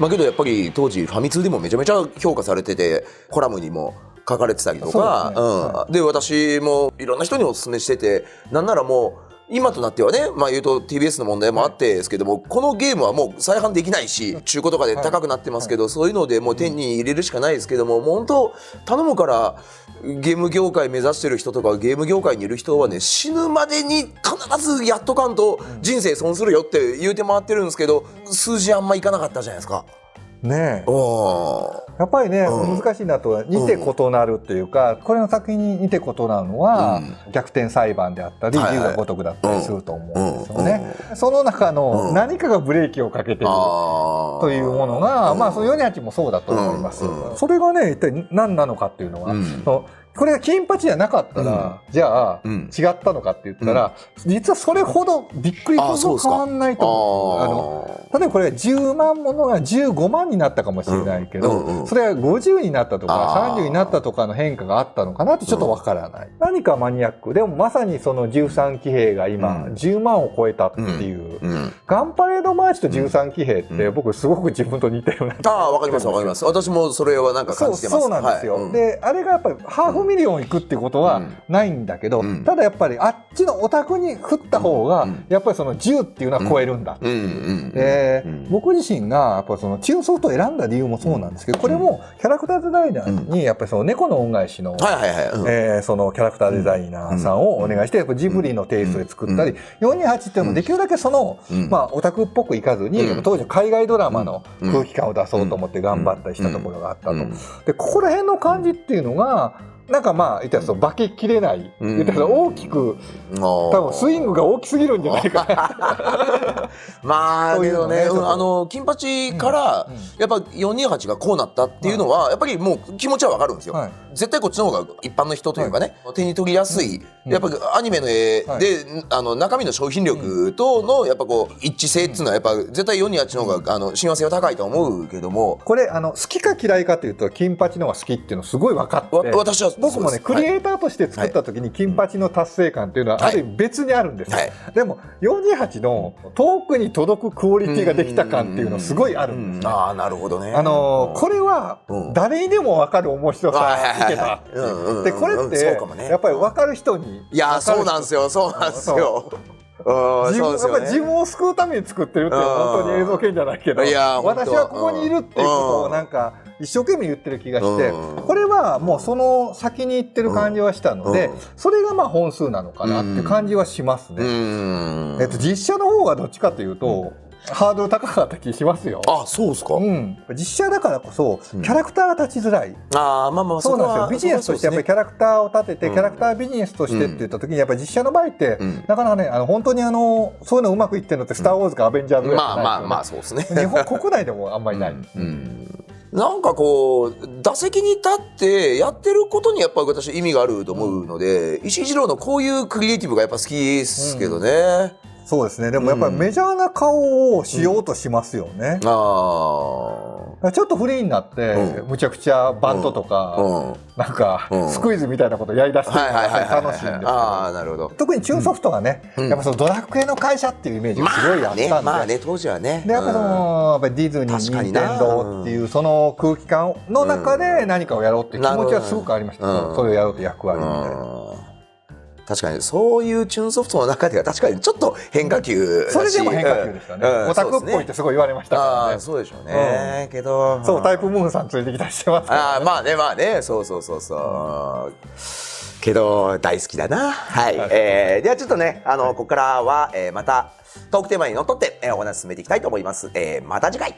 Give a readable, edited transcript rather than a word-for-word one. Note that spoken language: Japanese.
まあけどやっぱり当時ファミ通でもめちゃめちゃ評価されてて、コラムにも書かれてたりとか、で私もいろんな人にお勧めしてて、なんならもう今となってはね、まあ言うと TBS の問題もあってですけども、このゲームはもう再販できないし、中古とかで高くなってますけど、そういうのでもう手に入れるしかないですけども、もう本当頼むからゲーム業界目指してる人とかゲーム業界にいる人はね、死ぬまでに必ずやっとかんと人生損するよって言うて回ってるんですけど、数字あんまいかなかったじゃないですか。ねえ、やっぱりね、難しいなと、似て異なるっていうか、これの作品に似て異なるのは、逆転裁判であったり、竜が如くだったりすると思うんですよね。その中の何かがブレーキをかけているというものが、まあその428もそうだと思います。それがね、一体何なのかっていうのは、これが金八じゃなかったら、じゃあ違ったのかって言ったら、実はそれほどびっくりほど変わんないと思う。例えばこれが10万ものが15万になったかもしれないけど、それが50になったとか30になったとかの変化があったのかなってちょっとわからない。何かマニアックでもまさにその13騎兵が今10万を超えたっていう、ガンパレードマーチと13騎兵って僕すごく自分と似てるなって。わかりますわかります。私もそれはなんか感じてます。そうなんですよ。であれがやっぱりハーフミリオンいくってことはないんだけど、ただやっぱりあっちのオタクに振った方がやっぱりその10っていうのは超えるんだっていう。僕自身がやっぱそのチューンソフトを選んだ理由もそうなんですけど、これもキャラクターデザイナーにやっぱりその猫の恩返しのそのキャラクターデザイナーさんをお願いして、やっぱジブリのテイストで作ったり、428っていうのもできるだけそのまあオタクっぽくいかずに、当時海外ドラマの空気感を出そうと思って頑張ったりしたところがあったと。でここら辺の感じっていうのがなんかまあ言ったら化けきれない、言ったら大きく多分スイングが大きすぎるんじゃないかな。まあけどね、金八からやっぱ428がこうなったっていうのはやっぱりもう気持ちはわかるんですよ。絶対こっちの方が一般の人というかね、手に取りやすい、やっぱアニメの絵で中身の商品力とのやっぱこう一致性っていうのはやっぱ絶対428の方が親和性は高いと思うけども、これ好きか嫌いかというと金八の方が好きっていうのすごい分かって、私は僕もねクリエイターとして作った時に金八の達成感っていうのはある意味別にあるんですよ。でも428の遠くに届くクオリティができた感っていうのすごいあるんです。ああなるほどね。これは誰にでも分かる面白さいけた。でこれってやっぱり分かる人に、いやそうなんですよそうなんですよ。自分を救うために作ってるって本当に映像系じゃないけど、私はここにいるっていうことをなんか一生懸命言ってる気がして、これはもうその先に行ってる感じはしたので、それがまあ本数なのかなっていう感じはしますね。実写の方がどっちかというとハードル高かった気しますよ。あ、そうですか。実写だからこそキャラクターが立ちづらい。そうなんですよ。ビジネスとしてやっぱりキャラクターを立ててキャラクタービジネスとしてって言った時にやっぱり実写の場合ってなかなかね本当にそういうのうまくいってるのってスター・ウォーズかアベンジャーズぐらいしかない。まあそうですね。日本国内でもあんまりない。なんかこう打席に立ってやってることにやっぱり私意味があると思うので、石井一郎のこういうクリエイティブがやっぱ好きですけどね。そうですね。でもやっぱりメジャーな顔をしようとしますよね。ちょっとフリーになってむちゃくちゃバンドとかなんかスクイズみたいなことやりだしてるのが楽しいんですけど、特にチューンソフトがねやっぱそのドラクエの会社っていうイメージがすごいあったんで、まあね当時はね、でやっぱディズニー、任天堂っていうその空気感の中で何かをやろうっていう気持ちはすごくありました。それをやろうと役割みたいな。確かにそういうチューンソフトの中では確かにちょっと変化球だし、それでも変化球ですよね。オタクっぽいってすごい言われましたからね。そうでしょうね。けどそうタイプムーンさん連れてきたりしてますからね。まあねそうけど大好きだな。はい。ではちょっとねここからはまたトークテーマにのっとってお話進めていきたいと思います。また次回。